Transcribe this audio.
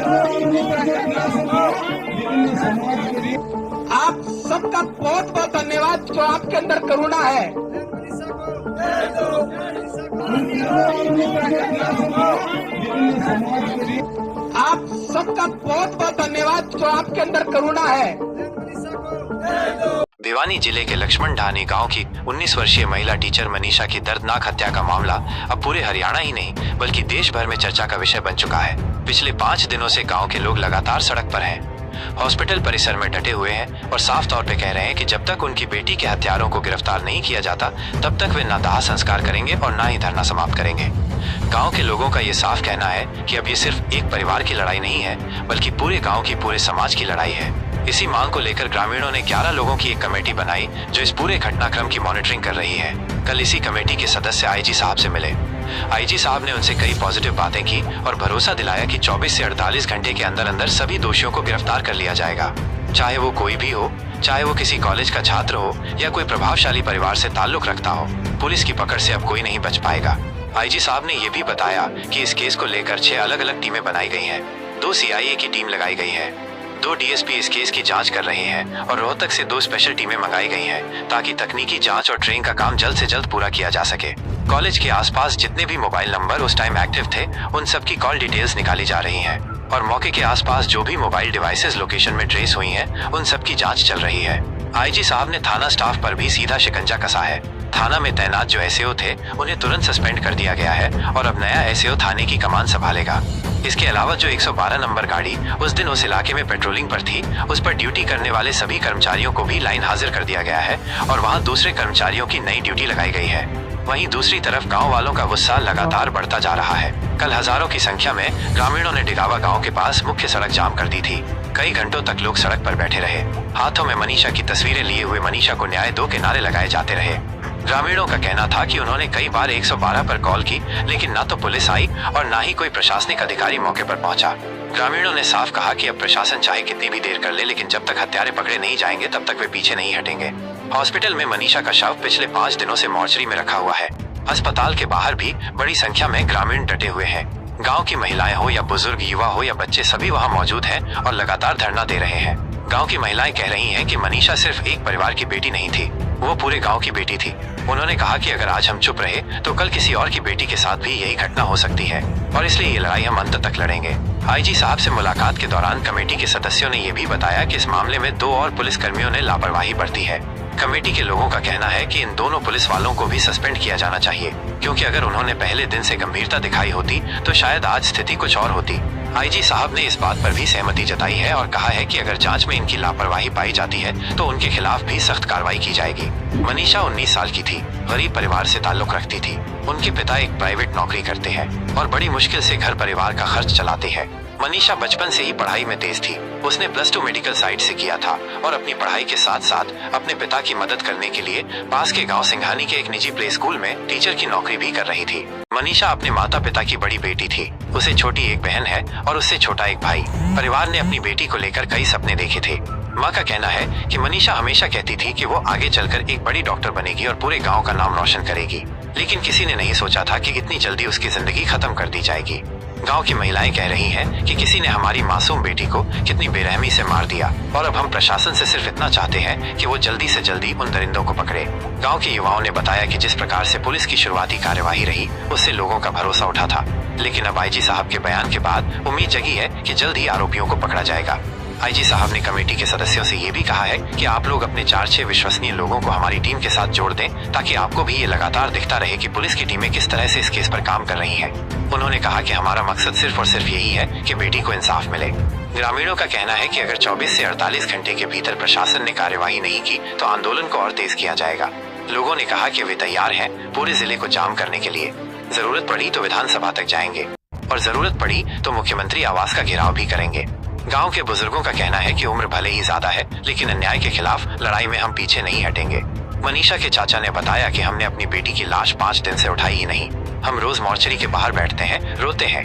आप सबका बहुत बहुत धन्यवाद जो आपके अंदर करुणा है। आप सबका बहुत बहुत धन्यवाद जो आपके अंदर करुणा है। भिवानी जिले के लक्ष्मण ढानी गांव की 19 वर्षीय महिला टीचर मनीषा की दर्दनाक हत्या का मामला अब पूरे हरियाणा ही नहीं बल्कि देश भर में चर्चा का विषय बन चुका है। पिछले 5 दिनों से गांव के लोग लगातार सड़क पर हैं, हॉस्पिटल परिसर में डटे हुए हैं और साफ तौर पे कह रहे हैं कि जब तक उनकी बेटी के हत्यारों को गिरफ्तार नहीं किया जाता तब तक वे ना दाह संस्कार करेंगे और ना ही धरना समाप्त करेंगे। गांव के लोगों का ये साफ कहना है कि अब ये सिर्फ एक परिवार की लड़ाई नहीं है बल्कि पूरे गांव की, पूरे समाज की लड़ाई है। इसी मांग को लेकर ग्रामीणों ने 11 लोगों की एक कमेटी बनाई जो इस पूरे घटनाक्रम की मॉनिटरिंग कर रही है। कल इसी कमेटी के सदस्य आईजी साहब से मिले। आईजी साहब ने उनसे कई पॉजिटिव बातें की और भरोसा दिलाया कि 24 से 48 घंटे के अंदर अंदर सभी दोषियों को गिरफ्तार कर लिया जाएगा, चाहे वो कोई भी हो, चाहे वो किसी कॉलेज का छात्र हो या कोई प्रभावशाली परिवार से ताल्लुक रखता हो। पुलिस की पकड़ से अब कोई नहीं बच पाएगा। आईजी साहब ने ये भी बताया कि इस केस को लेकर 6 अलग अलग टीमें बनाई गई हैं। 2 सीआईए की टीम लगाई गई है, 2 डीएसपी इस केस की जांच कर रहे हैं और रोहतक से 2 स्पेशल टीमें मंगाई गई हैं ताकि तकनीकी जांच और ट्रेनिंग का काम जल्द से जल्द पूरा किया जा सके। कॉलेज के आसपास जितने भी मोबाइल नंबर उस टाइम एक्टिव थे उन सब की कॉल डिटेल्स निकाली जा रही हैं और मौके के आसपास जो भी मोबाइल डिवाइसेस लोकेशन में ट्रेस हुई हैं उन सब की जांच चल रही है। आईजी साहब ने थाना स्टाफ पर भी सीधा शिकंजा कसा है। थाना में तैनात जो एसएओ थे उन्हें तुरंत सस्पेंड कर दिया गया है और अब नया एसएओ थाने की कमान संभालेगा। इसके अलावा जो 112 नंबर गाड़ी उस दिन उस इलाके में पेट्रोलिंग पर थी उस पर ड्यूटी करने वाले सभी कर्मचारियों को भी लाइन हाजिर कर दिया गया है और वहां दूसरे कर्मचारियों की नई ड्यूटी लगाई गई है। वहीं दूसरी तरफ गांव वालों का गुस्सा लगातार बढ़ता जा रहा है। कल हजारों की संख्या में ग्रामीणों ने डिगावा गांव के पास मुख्य सड़क जाम कर दी थी। कई घंटों तक लोग सड़क पर बैठे रहे। हाथों में मनीषा की तस्वीरें लिए हुए मनीषा को न्याय दो के नारे लगाए जाते रहे। ग्रामीणों का कहना था कि उन्होंने कई बार 112 पर कॉल की लेकिन ना तो पुलिस आई और ना ही कोई प्रशासनिक अधिकारी मौके पर पहुंचा। ग्रामीणों ने साफ कहा कि अब प्रशासन चाहे कितनी भी देर कर ले लेकिन जब तक हत्यारे पकड़े नहीं जाएंगे तब तक वे पीछे नहीं हटेंगे। हॉस्पिटल में मनीषा का शव पिछले 5 दिनों से मॉर्चरी में रखा हुआ है। अस्पताल के बाहर भी बड़ी संख्या में ग्रामीण डटे हुए हैं। गांव की महिलाएं हो या बुजुर्ग, युवा हो या बच्चे, सभी वहां मौजूद हैं और लगातार धरना दे रहे हैं। गांव की महिलाएं कह रही हैं कि मनीषा सिर्फ एक परिवार की बेटी नहीं थी, वो पूरे गांव की बेटी थी। उन्होंने कहा कि अगर आज हम चुप रहे तो कल किसी और की बेटी के साथ भी यही घटना हो सकती है और इसलिए ये लड़ाई हम अंत तक लड़ेंगे। आईजी साहब से मुलाकात के दौरान कमेटी के सदस्यों ने ये भी बताया कि इस मामले में 2 और पुलिसकर्मियों ने लापरवाही बरती है। कमेटी के लोगों का कहना है कि इन दोनों पुलिस वालों को भी सस्पेंड किया जाना चाहिए क्योंकि अगर उन्होंने पहले दिन से गंभीरता दिखाई होती तो शायद आज स्थिति कुछ और होती। आईजी साहब ने इस बात पर भी सहमति जताई है और कहा है कि अगर जांच में इनकी लापरवाही पाई जाती है तो उनके खिलाफ भी सख्त कार्रवाई की जाएगी। मनीषा 19 साल की थी, गरीब परिवार से ताल्लुक रखती थी। उनके पिता एक प्राइवेट नौकरी करते हैं और बड़ी मुश्किल से घर परिवार का खर्च चलाते हैं। मनीषा बचपन से ही पढ़ाई में तेज थी। उसने +2 मेडिकल साइड से किया था और अपनी पढ़ाई के साथ साथ अपने पिता की मदद करने के लिए पास के गांव सिंघानी के एक निजी प्ले स्कूल में टीचर की नौकरी भी कर रही थी। मनीषा अपने माता पिता की बड़ी बेटी थी। उसे छोटी एक बहन है और उससे छोटा एक भाई। परिवार ने अपनी बेटी को लेकर कई सपने देखे थे। माँ का कहना है कि मनीषा हमेशा कहती थी कि वो आगे चलकर एक बड़ी डॉक्टर बनेगी और पूरे गाँव का नाम रोशन करेगी, लेकिन किसी ने नहीं सोचा था कि इतनी जल्दी उसकी जिंदगी खत्म कर दी जाएगी। गांव की महिलाएं कह रही हैं कि किसी ने हमारी मासूम बेटी को कितनी बेरहमी से मार दिया और अब हम प्रशासन से सिर्फ इतना चाहते हैं कि वो जल्दी से जल्दी उन दरिंदों को पकड़े। गांव के युवाओं ने बताया कि जिस प्रकार से पुलिस की शुरुआती कार्यवाही रही उससे लोगों का भरोसा उठा था, लेकिन अब आईजी साहब के बयान के बाद उम्मीद जगी है कि जल्द ही आरोपियों को पकड़ा जाएगा। आईजी साहब ने कमेटी के सदस्यों से ये भी कहा है कि आप लोग अपने 4-6 विश्वसनीय लोगों को हमारी टीम के साथ जोड़ दें ताकि आपको भी ये लगातार दिखता रहे कि पुलिस की टीमें किस तरह से इस केस पर काम कर रही हैं। उन्होंने कहा कि हमारा मकसद सिर्फ और सिर्फ यही है कि बेटी को इंसाफ मिले। ग्रामीणों का कहना है कि अगर 24 से 48 घंटे के भीतर प्रशासन ने कार्यवाही नहीं की तो आंदोलन को और तेज किया जाएगा। लोगों ने कहा कि वे तैयार हैं पूरे जिले को जाम करने के लिए। जरूरत पड़ी तो विधानसभा तक जाएंगे और जरूरत पड़ी तो मुख्यमंत्री आवास का घेराव भी करेंगे। गांव के बुजुर्गों का कहना है कि उम्र भले ही ज्यादा है लेकिन अन्याय के खिलाफ लड़ाई में हम पीछे नहीं हटेंगे। मनीषा के चाचा ने बताया कि हमने अपनी बेटी की लाश 5 दिन से उठाई ही नहीं। हम रोज मॉर्चरी के बाहर बैठते हैं, रोते हैं।